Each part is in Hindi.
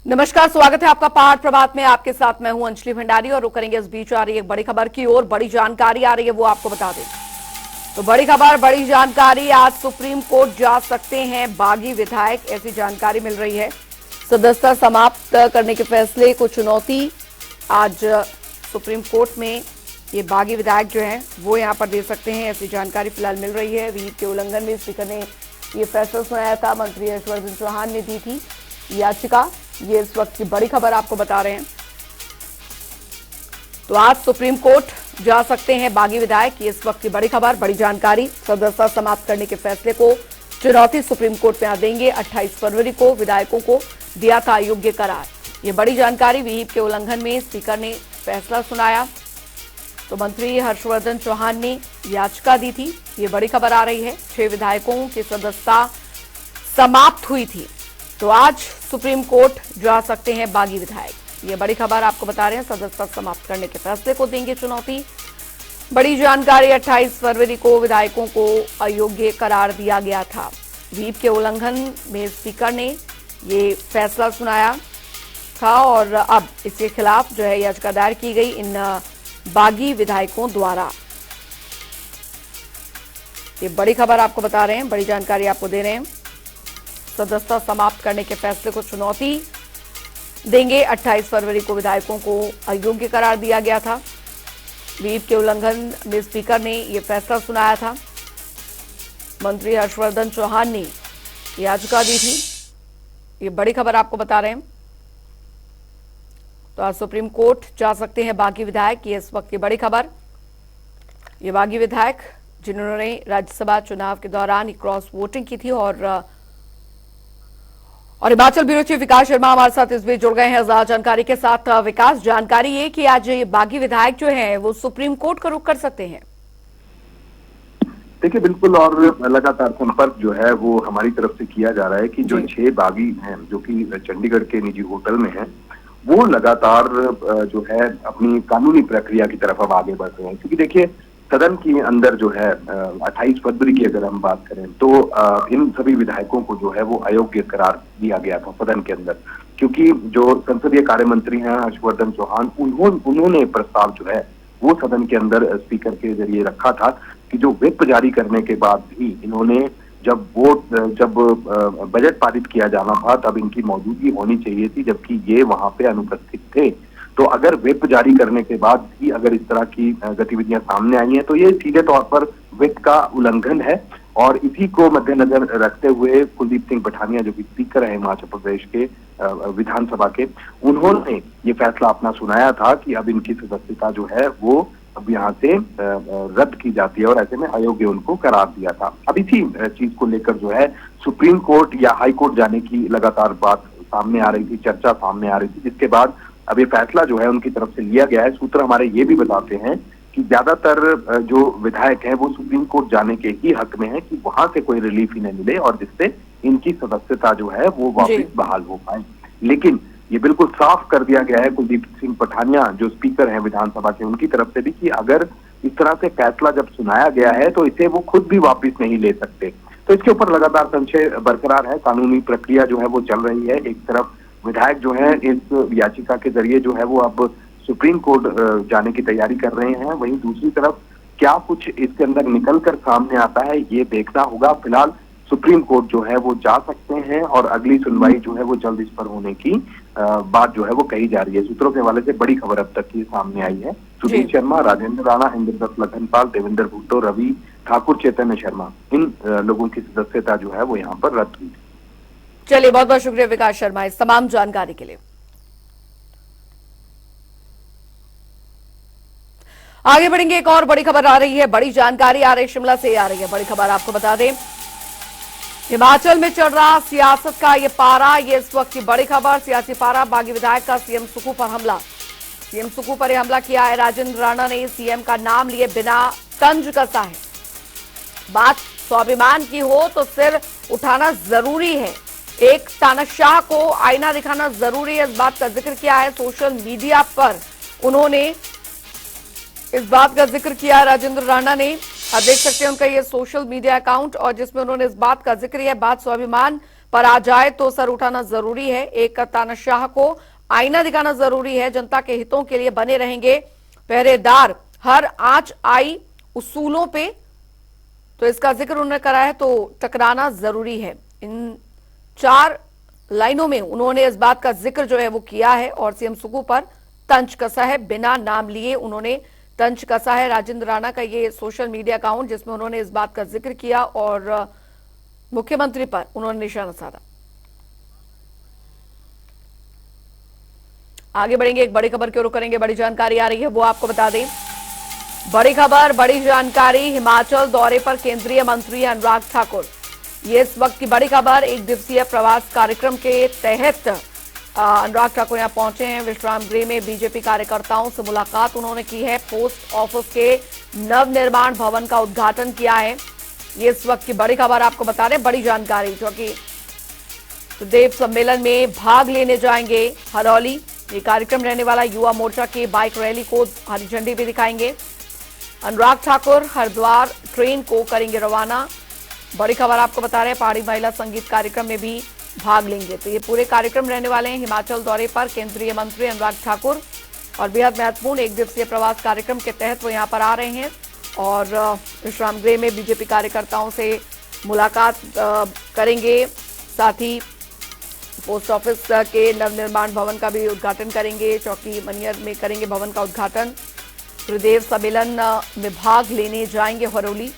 नमस्कार, स्वागत है आपका पहाड़ प्रभात में। आपके साथ मैं हूं अंजलि भंडारी और रुक करेंगे इस बीच आ रही एक बड़ी खबर की ओर। बड़ी जानकारी आ रही है, वो आपको बता दें। तो बड़ी खबर, बड़ी जानकारी, आज सुप्रीम कोर्ट जा सकते हैं बागी विधायक, ऐसी जानकारी मिल रही है। सदस्यता समाप्त करने के फैसले को चुनौती आज सुप्रीम कोर्ट में ये बागी विधायक जो है वो यहां पर दे सकते हैं, ऐसी जानकारी फिलहाल मिल रही है। व्हीप के उल्लंघन में स्पीकर ने ये फैसला सुनाया था। मंत्री हर्षवर्धन चौहान ने दी थी याचिका। ये इस वक्त की बड़ी खबर आपको बता रहे हैं। तो आज सुप्रीम कोर्ट जा सकते हैं बागी विधायक, ये इस वक्त की बड़ी खबर, बड़ी जानकारी। सदस्यता समाप्त करने के फैसले को चुनौती सुप्रीम कोर्ट में देंगे। 28 फरवरी को विधायकों को दिया था अयोग्य करार। ये बड़ी जानकारी। व्हीप के उल्लंघन में स्पीकर ने फैसला सुनाया तो मंत्री हर्षवर्धन चौहान ने याचिका दी थी। ये बड़ी खबर आ रही है। 6 विधायकों की सदस्यता समाप्त हुई थी, तो आज सुप्रीम कोर्ट जा सकते हैं बागी विधायक। ये बड़ी खबर आपको बता रहे हैं। सदस्यता समाप्त करने के फैसले को देंगे चुनौती। बड़ी जानकारी, 28 फरवरी को विधायकों को अयोग्य करार दिया गया था। व्हीप के उल्लंघन में स्पीकर ने ये फैसला सुनाया था और अब इसके खिलाफ जो है याचिका दायर की गई इन बागी विधायकों द्वारा। ये बड़ी खबर आपको बता रहे हैं, बड़ी जानकारी आपको दे रहे हैं। सदस्यता समाप्त करने के फैसले को चुनौती देंगे। 28 फरवरी को विधायकों को अयोग्य करार दिया गया था। व्हीप के उल्लंघन में स्पीकर ने यह फैसला सुनाया था। मंत्री हर्षवर्धन चौहान ने याचिका दी थी। ये बड़ी खबर आपको बता रहे हैं। तो आज सुप्रीम कोर्ट जा सकते हैं बागी विधायक, ये इस वक्त की बड़ी खबर। ये बागी विधायक जिन्होंने राज्यसभा चुनाव के दौरान क्रॉस वोटिंग की थी और हिमाचल ब्यूरो चीफ विकास शर्मा हमारे साथ इस बीच जुड़ गए हैं ज्यादा जानकारी के साथ। विकास, जानकारी ये कि आज ये बागी विधायक जो हैं वो सुप्रीम कोर्ट का रुख कर सकते हैं। देखिए, बिल्कुल, और लगातार संपर्क जो है वो हमारी तरफ से किया जा रहा है कि जो 6 बागी हैं जो कि चंडीगढ़ के निजी होटल में हैं, वो लगातार जो है अपनी कानूनी प्रक्रिया की तरफ अब आगे बढ़ रहे हैं। क्योंकि देखिए, सदन के अंदर जो है 28 फरवरी की अगर हम बात करें तो इन सभी विधायकों को जो है वो अयोग्य करार दिया गया था सदन के अंदर। क्योंकि जो संसदीय कार्य मंत्री हैं हर्षवर्धन चौहान, उन्होंने प्रस्ताव जो है वो सदन के अंदर स्पीकर के जरिए रखा था कि जो व्हिप जारी करने के बाद भी इन्होंने जब बजट पारित किया जाना था तब इनकी मौजूदगी होनी चाहिए थी, जबकि ये वहां पे अनुपस्थित थे। तो अगर व्हिप जारी करने के बाद भी अगर इस तरह की गतिविधियां सामने आई हैं तो ये सीधे तौर पर व्हिप का उल्लंघन है। और इसी को मद्देनजर रखते हुए कुलदीप सिंह पठानिया जो कि स्पीकर है हिमाचल प्रदेश के विधानसभा के, उन्होंने ये फैसला अपना सुनाया था कि अब इनकी सदस्यता जो है वो अब यहाँ से रद्द की जाती है और ऐसे में अयोग्य उनको करार दिया था। अब इसी चीज को लेकर जो है सुप्रीम कोर्ट या हाई कोर्ट जाने की लगातार बात सामने आ रही थी, चर्चा सामने आ रही थी, जिसके बाद अब ये फैसला जो है उनकी तरफ से लिया गया है। सूत्र हमारे ये भी बताते हैं कि ज्यादातर जो विधायक हैं वो सुप्रीम कोर्ट जाने के ही हक में है कि वहां से कोई रिलीफ इन्हें मिले और जिससे इनकी सदस्यता जो है वो वापस बहाल हो पाए। लेकिन ये बिल्कुल साफ कर दिया गया है कुलदीप सिंह पठानिया जो स्पीकर हैं विधानसभा के, उनकी तरफ से भी कि अगर इस तरह से फैसला जब सुनाया गया है तो इसे वो खुद भी वापस नहीं ले सकते। तो इसके ऊपर लगातार संशय बरकरार है। कानूनी प्रक्रिया जो है वो चल रही है। एक तरफ विधायक जो है इस याचिका के जरिए जो है वो अब सुप्रीम कोर्ट जाने की तैयारी कर रहे हैं, वहीं दूसरी तरफ क्या कुछ इसके अंदर निकल कर सामने आता है ये देखना होगा। फिलहाल सुप्रीम कोर्ट जो है वो जा सकते हैं और अगली सुनवाई जो है वो जल्द इस पर होने की बात जो है वो कही जा रही है। सूत्रों के हवाले से बड़ी खबर अब तक की सामने आई है। सुधीर शर्मा, राजेंद्र राणा, इंद्रदत्त लखनपाल, देवेंद्र भुट्टो, रवि ठाकुर, चैतन्य शर्मा, इन लोगों की सदस्यता जो है वो यहाँ पर रद्द हुई। चलिए, बहुत बहुत शुक्रिया विकास शर्मा इस तमाम जानकारी के लिए। आगे बढ़ेंगे, एक और बड़ी खबर आ रही है, बड़ी जानकारी आ रही है, शिमला से आ रही है। बड़ी खबर आपको बता दें, हिमाचल में चल रहा सियासत का ये पारा, ये इस वक्त की बड़ी खबर। सियासी पारा, बागी विधायक का सीएम सुक्खू पर हमला। सीएम सुक्खू पर हमला किया है राजेंद्र राणा ने। सीएम का नाम लिए बिना तंज कसा है। बात स्वाभिमान की हो तो सिर उठाना जरूरी है, एक तानाशाह को आईना दिखाना जरूरी है, इस बात का जिक्र किया है। सोशल मीडिया पर उन्होंने इस बात का जिक्र किया राजेंद्र राणा ने। आप देख सकते हैं उनका ये सोशल मीडिया अकाउंट और जिसमें उन्होंने इस बात का जिक्र है, बात स्वाभिमान पर आ जाए तो सर उठाना जरूरी है। एक तानाशाह को आईना दिखाना जरूरी है। जनता के हितों के लिए बने रहेंगे पहरेदार हर आंच आई उसूलों पे, तो इसका जिक्र उन्होंने करा है। तो टकराना जरूरी है। इन 4 लाइनों में उन्होंने इस बात का जिक्र जो है वो किया है और सीएम सुक्खू पर तंज कसा है। बिना नाम लिए उन्होंने तंज कसा है। राजेंद्र राणा का ये सोशल मीडिया अकाउंट जिसमें उन्होंने इस बात का जिक्र किया और मुख्यमंत्री पर उन्होंने निशाना साधा। आगे बढ़ेंगे, एक बड़ी खबर की ओर करेंगे। बड़ी जानकारी आ रही है वो आपको बता दें। बड़ी खबर, बड़ी जानकारी। हिमाचल दौरे पर केंद्रीय मंत्री अनुराग ठाकुर। ये इस वक्त की बड़ी खबर। 1 दिवसीय प्रवास कार्यक्रम के तहत अनुराग ठाकुर यहां पहुंचे हैं। विश्राम गृह में बीजेपी कार्यकर्ताओं से मुलाकात उन्होंने की है। पोस्ट ऑफिस के नवनिर्माण भवन का उद्घाटन किया है। ये इस वक्त की बड़ी खबर आपको बता रहे, बड़ी जानकारी, जो कि सुदेव सम्मेलन में भाग लेने जाएंगे हरौली। ये कार्यक्रम रहने वाला। युवा मोर्चा की बाइक रैली को हरी झंडी भी दिखाएंगे। अनुराग ठाकुर हरिद्वार ट्रेन को करेंगे रवाना। बड़ी खबर आपको बता रहे हैं, पहाड़ी महिला संगीत कार्यक्रम में भी भाग लेंगे। तो ये पूरे कार्यक्रम रहने वाले हैं। हिमाचल दौरे पर केंद्रीय मंत्री अनुराग ठाकुर और बेहद महत्वपूर्ण 1 दिवसीय प्रवास कार्यक्रम के तहत वो यहां पर आ रहे हैं और विश्राम गृह में बीजेपी कार्यकर्ताओं से मुलाकात करेंगे। साथ ही पोस्ट ऑफिस के नवनिर्माण भवन का भी उद्घाटन करेंगे। चौकी मनियर में करेंगे भवन का उद्घाटन। त्रिदेव सम्मेलन में भाग लेने जाएंगे हरौली।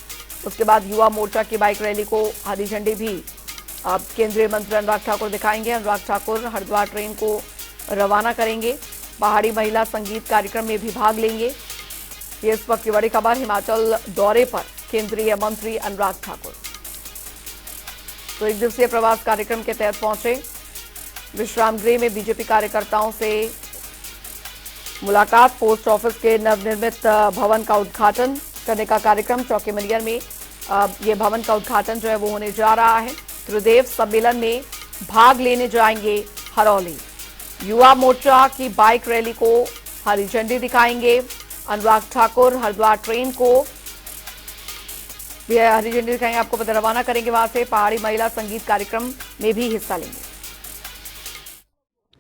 उसके बाद युवा मोर्चा की बाइक रैली को हरी झंडी भी अब केंद्रीय मंत्री अनुराग ठाकुर दिखाएंगे। अनुराग ठाकुर हरिद्वार ट्रेन को रवाना करेंगे। पहाड़ी महिला संगीत कार्यक्रम में भी भाग लेंगे। ये इस वक्त की बड़ी खबर। हिमाचल दौरे पर केंद्रीय मंत्री अनुराग ठाकुर तो 1 दिवसीय प्रवास कार्यक्रम के तहत पहुंचे। विश्राम गृह में बीजेपी कार्यकर्ताओं से मुलाकात। पोस्ट ऑफिस के नवनिर्मित भवन का उद्घाटन करने का कार्यक्रम। चौकी मनियर में ये भवन का उद्घाटन जो है वो होने जा रहा है। त्रिदेव सम्मेलन में भाग लेने जाएंगे हरौली। युवा मोर्चा की बाइक रैली को हरी झंडी दिखाएंगे। अनुराग ठाकुर हरिद्वार ट्रेन को भी हरी झंडी दिखाएंगे, आपको पता रवाना करेंगे वहां से। पहाड़ी महिला संगीत कार्यक्रम में भी हिस्सा लेंगे।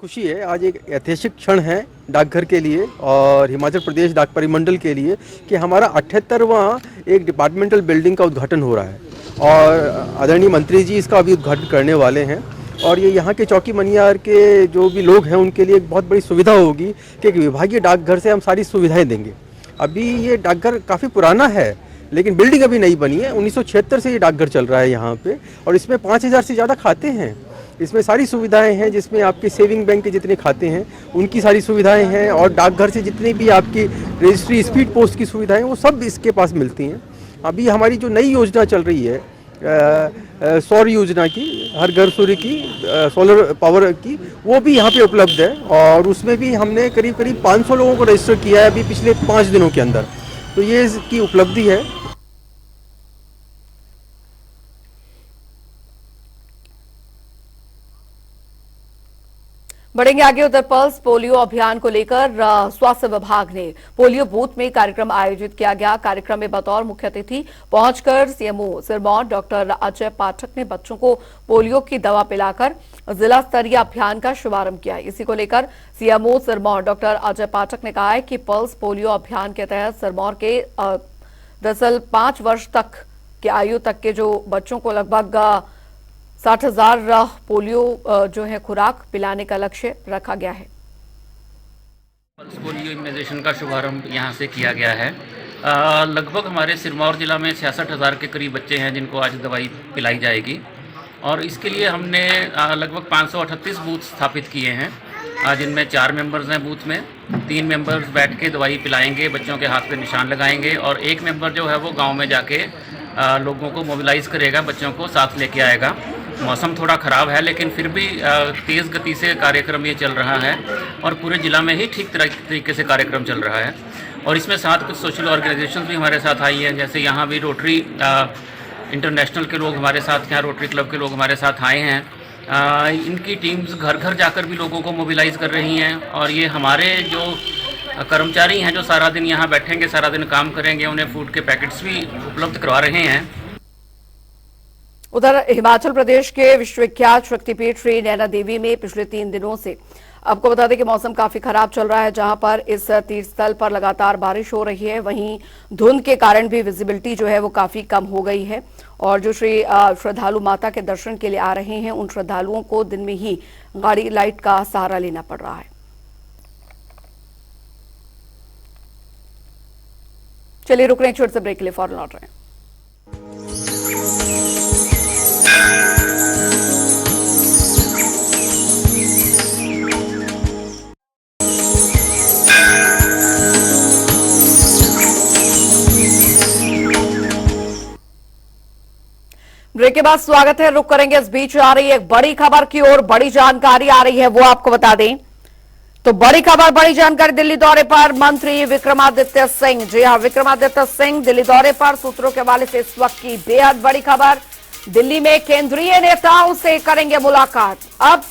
खुशी है, आज एक ऐतिहासिक क्षण है डाकघर के लिए और हिमाचल प्रदेश डाक परिमंडल के लिए कि हमारा 78वां एक डिपार्टमेंटल बिल्डिंग का उद्घाटन हो रहा है और आदरणीय मंत्री जी इसका अभी उद्घाटन करने वाले हैं। और ये यहाँ के चौकी मनियार के जो भी लोग हैं उनके लिए एक बहुत बड़ी सुविधा होगी कि विभागीय डाकघर से हम सारी सुविधाएं देंगे। अभी ये डाकघर काफ़ी पुराना है लेकिन बिल्डिंग अभी नहीं बनी है। 1976 से ये डाकघर चल रहा है यहाँ पे और इसमें 5000 से ज़्यादा खाते हैं। इसमें सारी सुविधाएं हैं, जिसमें आपके सेविंग बैंक के जितने खाते हैं उनकी सारी सुविधाएं हैं और डाकघर से जितनी भी आपकी रजिस्ट्री स्पीड पोस्ट की सुविधाएं वो सब इसके पास मिलती हैं। अभी हमारी जो नई योजना चल रही है सौर योजना की, हर घर सूर्य की सोलर पावर की, वो भी यहाँ पे उपलब्ध है और उसमें भी हमने करीब 500 लोगों को रजिस्टर किया है अभी पिछले 5 दिनों के अंदर। तो ये इसकी उपलब्धि है। बढ़ेंगे आगे। उधर पल्स पोलियो अभियान को लेकर स्वास्थ्य विभाग ने पोलियो बूथ में कार्यक्रम आयोजित किया गया। कार्यक्रम में बतौर मुख्य अतिथि पहुंचकर सीएमओ सिरमौर डॉक्टर अजय पाठक ने बच्चों को पोलियो की दवा पिलाकर जिला स्तरीय अभियान का शुभारंभ किया। इसी को लेकर सीएमओ सिरमौर डॉक्टर अजय पाठक ने कहा है कि पल्स पोलियो अभियान के तहत सिरमौर के दरअसल 5 वर्ष तक के आयु तक के जो बच्चों को लगभग 60,000 पोलियो जो है खुराक पिलाने का लक्ष्य रखा गया है। पल्स पोलियो इम्यूनाइजेशन का शुभारंभ यहाँ से किया गया है। लगभग हमारे सिरमौर जिला में 66,000 के करीब बच्चे हैं जिनको आज दवाई पिलाई जाएगी और इसके लिए हमने लगभग 538 बूथ स्थापित किए हैं, जिनमें 4 मेंबर्स हैं बूथ में। 3 मेंबर्स बैठ के दवाई पिलाएंगे, बच्चों के हाथ पे निशान लगाएंगे और 1 मेंबर जो है वो गाँव में जाके लोगों को मोबिलाइज करेगा, बच्चों को साथ लेके आएगा। मौसम थोड़ा ख़राब है लेकिन फिर भी तेज़ गति से कार्यक्रम ये चल रहा है और पूरे ज़िला में ही ठीक तरीके से कार्यक्रम चल रहा है। और इसमें साथ कुछ सोशल ऑर्गेनाइजेशन भी हमारे साथ आई हैं, जैसे यहाँ भी रोटरी इंटरनेशनल के लोग हमारे साथ, यहाँ रोटरी क्लब के लोग हमारे साथ आए हैं। इनकी टीम्स घर घर जाकर भी लोगों को मोबिलाइज कर रही हैं और ये हमारे जो कर्मचारी हैं जो सारा दिन यहाँ बैठेंगे, सारा दिन काम करेंगे, उन्हें फूड के पैकेट्स भी उपलब्ध करवा रहे हैं। उधर हिमाचल प्रदेश के विश्वविख्यात शक्तिपीठ श्री नैना देवी में पिछले 3 दिनों से आपको बता दें कि मौसम काफी खराब चल रहा है, जहां पर इस तीर्थ स्थल पर लगातार बारिश हो रही है। वहीं धुंध के कारण भी विजिबिलिटी जो है वो काफी कम हो गई है और जो श्रद्धालु माता के दर्शन के लिए आ रहे हैं, उन श्रद्धालुओं को दिन में ही गाड़ी लाइट का सहारा लेना पड़ रहा है। चलिए रुक रहे हैं छोटे से ब्रेक के लिए, फौरन लौट रहे हैं। ब्रेक के बाद स्वागत है, रुक करेंगे। इस बीच आ रही है एक बड़ी खबर की ओर, बड़ी जानकारी आ रही है, वो आपको बता दें। तो बड़ी खबर, बड़ी जानकारी, दिल्ली दौरे पर मंत्री विक्रमादित्य सिंह। जी हां, विक्रमादित्य सिंह दिल्ली दौरे पर। सूत्रों के हवाले से इस वक्त की बेहद बड़ी खबर, दिल्ली में केंद्रीय नेताओं से करेंगे मुलाकात। अब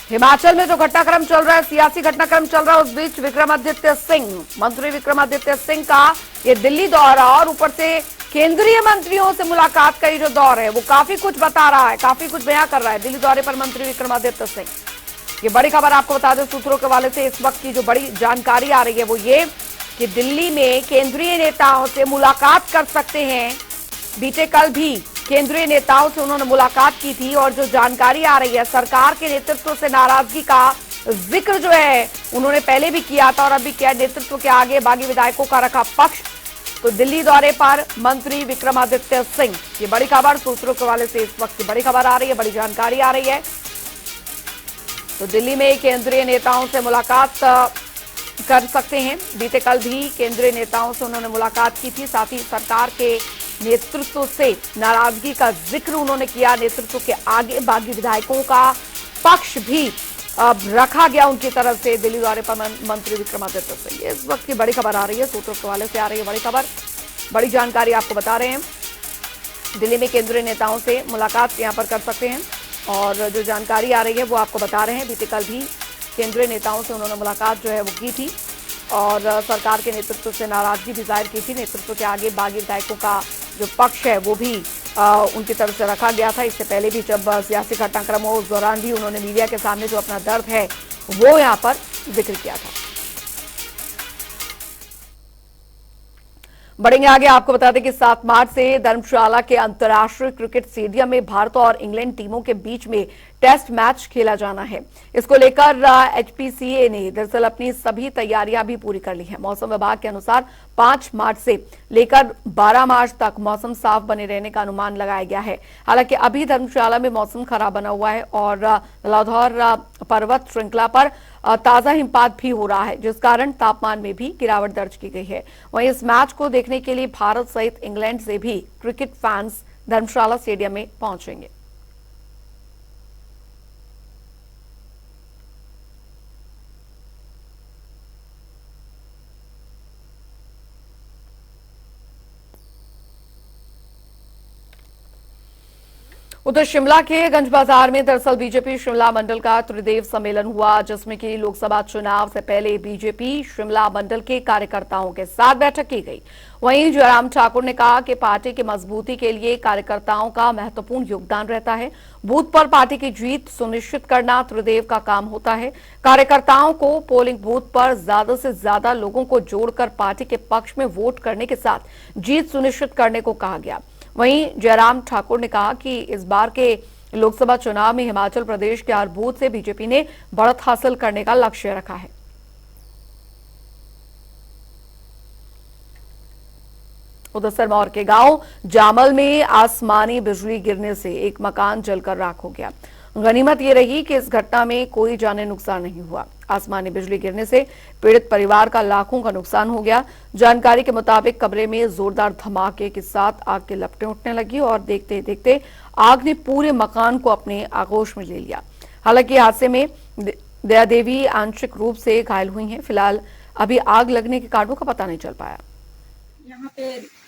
हिमाचल में जो घटनाक्रम चल रहा है, सियासी घटनाक्रम चल रहा है, उस बीच विक्रमादित्य सिंह, मंत्री विक्रमादित्य सिंह का ये दिल्ली दौरा और ऊपर से केंद्रीय मंत्रियों से मुलाकात का ये जो दौर है वो काफी कुछ बता रहा है, काफी कुछ बयां कर रहा है। दिल्ली दौरे पर मंत्री विक्रमादित्य सिंह, ये बड़ी खबर आपको बता दें। सूत्रों के हवाले से इस वक्त की जो बड़ी जानकारी आ रही है वो ये कि दिल्ली में केंद्रीय नेताओं से मुलाकात कर सकते हैं। बीते कल भी केंद्रीय नेताओं से उन्होंने मुलाकात की थी और जो जानकारी आ रही है, सरकार के नेतृत्व से नाराजगी का जिक्र जो है उन्होंने पहले भी किया था और अभी क्या, नेतृत्व के आगे बागी विधायकों का रखा पक्ष। तो दिल्ली दौरे पर मंत्री विक्रमादित्य सिंह, ये बड़ी खबर सूत्रों के हवाले से इस वक्त की बड़ी खबर आ रही है, बड़ी जानकारी आ रही है। तो दिल्ली में केंद्रीय नेताओं से मुलाकात कर सकते हैं। बीते कल भी केंद्रीय नेताओं से उन्होंने मुलाकात की थी, साथ ही सरकार के नेतृत्व से नाराजगी का जिक्र उन्होंने किया। नेतृत्व के आगे बागी विधायकों का पक्ष भी रखा गया उनकी तरफ से। दिल्ली दौरे पर मंत्री विक्रमादित्य सिंह, इस वक्त की बड़ी खबर आ रही है, सूत्रों के हवाले से आ रही है बड़ी खबर, बड़ी जानकारी आपको बता रहे हैं। दिल्ली में केंद्रीय नेताओं से मुलाकात यहां पर कर सकते हैं और जो जानकारी आ रही है वो आपको बता रहे हैं। बीते कल भी केंद्रीय नेताओं से उन्होंने मुलाकात जो है वो की थी और सरकार के नेतृत्व से नाराजगी भी जाहिर की थी। नेतृत्व के आगे बागी विधायकों का जो पक्ष है वो भी उनकी तरफ से रखा गया था। इससे पहले भी जब सियासी घटनाक्रम हो उस दौरान भी उन्होंने मीडिया के सामने जो अपना दर्द है वो यहाँ पर जिक्र किया था। बढ़ेंगे आगे, आपको बता दें कि 7 मार्च से धर्मशाला के अंतर्राष्ट्रीय क्रिकेट स्टेडियम में भारत और इंग्लैंड टीमों के बीच में टेस्ट मैच खेला जाना है। इसको लेकर एचपीसीए ने दरअसल अपनी सभी तैयारियां भी पूरी कर ली है। मौसम विभाग के अनुसार 5 मार्च से लेकर 12 मार्च तक मौसम साफ बने रहने का अनुमान लगाया गया है। हालांकि अभी धर्मशाला में मौसम खराब बना हुआ है और लाहौर पर्वत श्रृंखला पर ताजा हिमपात भी हो रहा है, जिस कारण तापमान में भी गिरावट दर्ज की गई है। वहीं इस मैच को देखने के लिए भारत सहित इंग्लैंड से भी क्रिकेट फैंस धर्मशाला स्टेडियम में पहुंचेंगे। उधर शिमला के गंज बाजार में दरअसल बीजेपी शिमला मंडल का त्रिदेव सम्मेलन हुआ, जिसमें कि लोकसभा चुनाव से पहले बीजेपी शिमला मंडल के कार्यकर्ताओं के साथ बैठक की गई। वहीं जयराम ठाकुर ने कहा कि पार्टी की मजबूती के लिए कार्यकर्ताओं का महत्वपूर्ण योगदान रहता है। बूथ पर पार्टी की जीत सुनिश्चित करना त्रिदेव का काम होता है। कार्यकर्ताओं को पोलिंग बूथ पर ज्यादा से ज्यादा लोगों को जोड़कर पार्टी के पक्ष में वोट करने के साथ जीत सुनिश्चित करने को कहा गया। वहीं जयराम ठाकुर ने कहा कि इस बार के लोकसभा चुनाव में हिमाचल प्रदेश के हर बूथ से बीजेपी ने बढ़त हासिल करने का लक्ष्य रखा है। उधर सिरमौर के गांव जामल में आसमानी बिजली गिरने से एक मकान जलकर राख हो गया। गनीमत ये रही कि इस घटना में कोई जानी नुकसान नहीं हुआ। आसमानी बिजली गिरने से पीड़ित परिवार का लाखों का नुकसान हो गया। जानकारी के मुताबिक कमरे में जोरदार धमाके के साथ आग की लपटें उठने लगी और देखते देखते आग ने पूरे मकान को अपने आगोश में ले लिया। हालांकि हादसे में दया देवी आंशिक रूप से घायल हुई हैं। फिलहाल अभी आग लगने के कारणों का पता नहीं चल पाया। यहाँ पे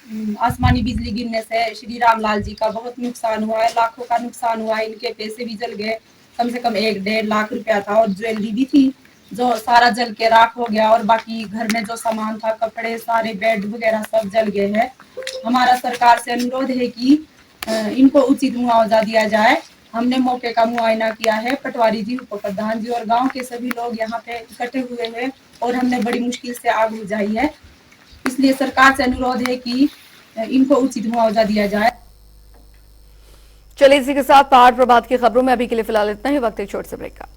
आसमानी बिजली गिरने से श्री रामलाल जी का बहुत नुकसान हुआ है, लाखों का नुकसान हुआ है। इनके पैसे भी जल गए, कम से कम 1-1.5 लाख रुपया था और ज्वेलरी भी थी जो सारा जल के राख हो गया। और बाकी घर में जो सामान था, कपड़े, सारे बेड वगैरह सब जल गए हैं। हमारा सरकार से अनुरोध है कि इनको उचित मुआवजा दिया जाए। हमने मौके का मुआयना किया है, पटवारी जी, उप प्रधान जी और गांव के सभी लोग यहाँ पे इकट्ठे हुए हैं और हमने बड़ी मुश्किल से आग बुझाई है। इसलिए सरकार से अनुरोध है कि इनको उचित मुआवजा दिया जाए। चलिए इसी के साथ पहाड़ प्रभात की खबरों में अभी के लिए फिलहाल इतना ही। वक्त एक छोटे से ब्रेक का।